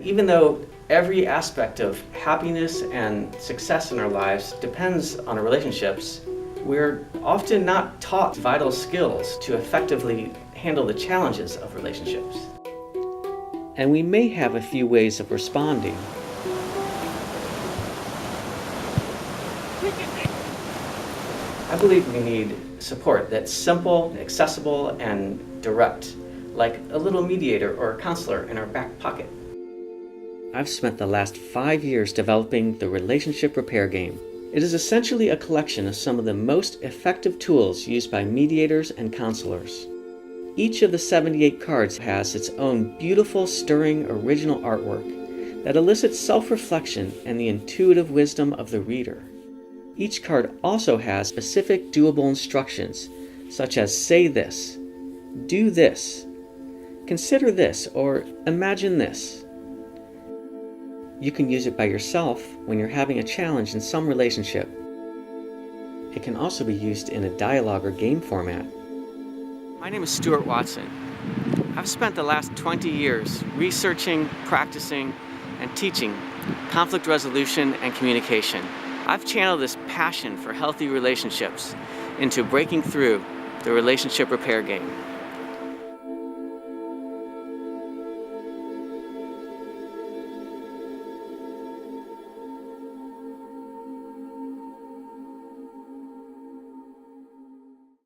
Even though every aspect of happiness and success in our lives depends on our relationships, we're often not taught vital skills to effectively handle the challenges of relationships. And we may have a few ways of responding. I believe we need support that's simple, accessible, and direct, like a little mediator or a counselor in our back pocket. I've spent the last 5 years developing the Relationship Repair Game. It is essentially a collection of some of the most effective tools used by mediators and counselors. Each of the 78 cards has its own beautiful, stirring, original artwork that elicits self-reflection and the intuitive wisdom of the reader. Each card also has specific doable instructions, such as say this, do this, consider this, or imagine this. You can use it by yourself when you're having a challenge in some relationship. It can also be used in a dialogue or game format. My name is Stuart Watson. I've spent the last 20 years researching, practicing, and teaching conflict resolution and communication. I've channeled this passion for healthy relationships into breaking through the relationship repair game.